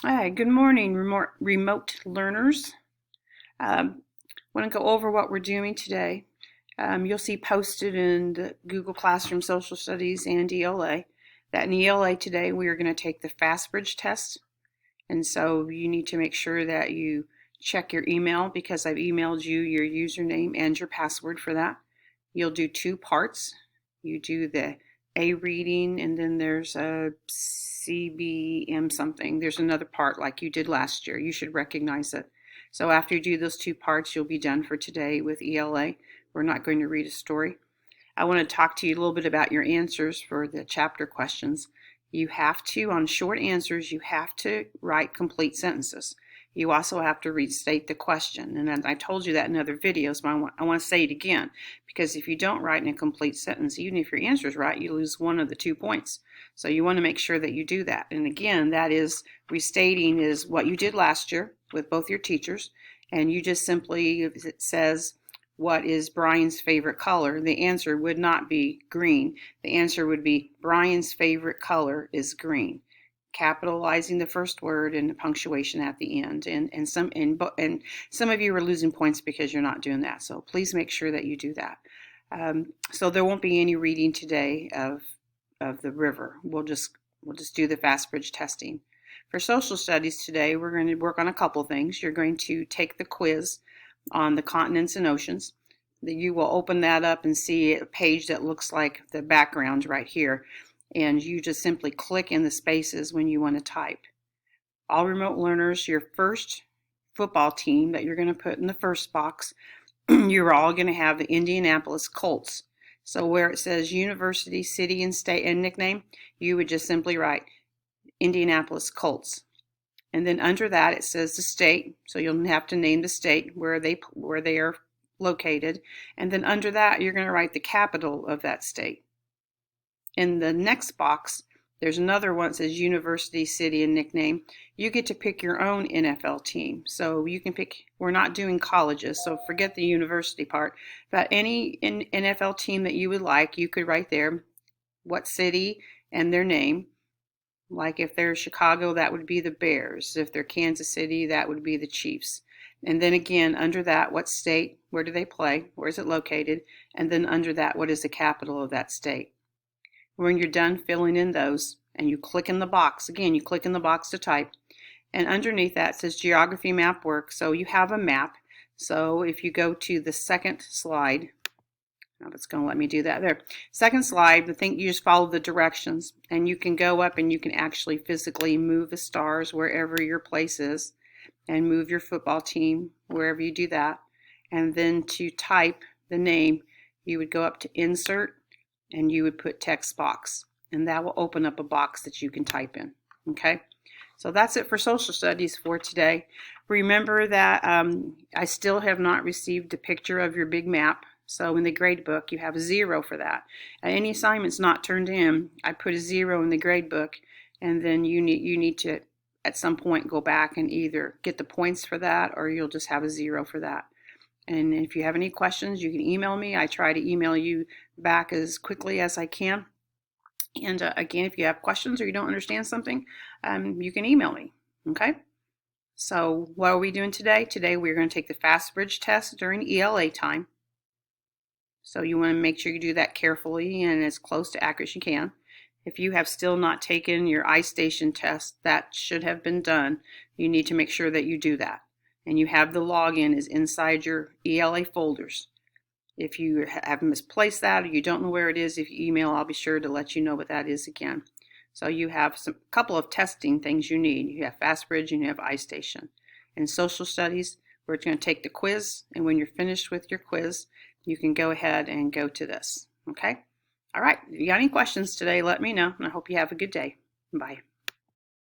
Hi, good morning, remote learners. Want to go over what we're doing today. You'll see posted in the Google Classroom Social Studies and ELA that in ELA today we are going to take the FastBridge test. And so you need to make sure that you check your email because I've emailed you your username and your password for that. You'll do two parts. You do the A reading, and then there's a CBM something. There's another part like you did last year. You should recognize it. So after you do those two parts, you'll be done for today with ELA. We're not going to read a story. I want to talk to you a little bit about your answers for the chapter questions. You have to, on short answers, you have to write complete sentences. You also have to restate the question. And I told you that in other videos, but I want to say it again, because if you don't write in a complete sentence, even if your answer is right, you lose one of the 2 points. So you want to make sure that you do that. And again, that is restating is what you did last year with both your teachers. And you just simply, if it says, what is Brian's favorite color? The answer would not be green. The answer would be Brian's favorite color is green. Capitalizing the first word and the punctuation at the end. And some of you are losing points because you're not doing that. So please make sure that you do that. So there won't be any reading today of the river. We'll just do the FastBridge testing. For social studies today, we're going to work on a couple things. You're going to take the quiz on the continents and oceans. You will open that up and see a page that looks like the background right here. And you just simply click in the spaces when you want to type. All remote learners, your first football team that you're going to put in the first box, you're all going to have the Indianapolis Colts. So where it says university, city, and state and nickname, you would just simply write Indianapolis Colts. And then under that it says the state, so you'll have to name the state where they are located. And then under that you're going to write the capital of that state. In the next box, there's another one that says university, city, and nickname. You get to pick your own NFL team. So you can pick, we're not doing colleges, so forget the university part. But any NFL team that you would like, you could write there what city and their name. Like if they're Chicago, that would be the Bears. If they're Kansas City, that would be the Chiefs. And then again, under that, what state, where do they play, where is it located? And then under that, what is the capital of that state? When you're done filling in those, and you click in the box, again, you click in the box to type, and underneath that says geography map work, so you have a map. So if you go to the second slide, now it's going to let me do that there. Second slide, I think you just follow the directions, and you can go up and you can actually physically move the stars wherever your place is, and move your football team wherever you do that. And then to type the name, you would go up to Insert, and you would put text box, and that will open up a box that you can type in. Okay, so that's it for social studies for today. Remember that I still have not received a picture of your big map, so in the grade book you have a 0 for that. Any assignments not turned in, I put a 0 in the grade book, and then you need to at some point go back and either get the points for that, or you'll just have a 0 for that. And if you have any questions, you can email me. I try to email you back as quickly as I can. And again, if you have questions or you don't understand something, you can email me. Okay? So what are we doing today? Today we're going to take the FastBridge test during ELA time. So you want to make sure you do that carefully and as close to accurate as you can. If you have still not taken your iStation test, that should have been done. You need to make sure that you do that. And you have the login is inside your ELA folders. If you have misplaced that or you don't know where it is, if you email, I'll be sure to let you know what that is again. So you have a couple of testing things you need. You have FastBridge and you have iStation. In social studies, we're going to take the quiz, and when you're finished with your quiz, you can go ahead and go to this. Okay? All right. If you got any questions today, let me know, and I hope you have a good day. Bye.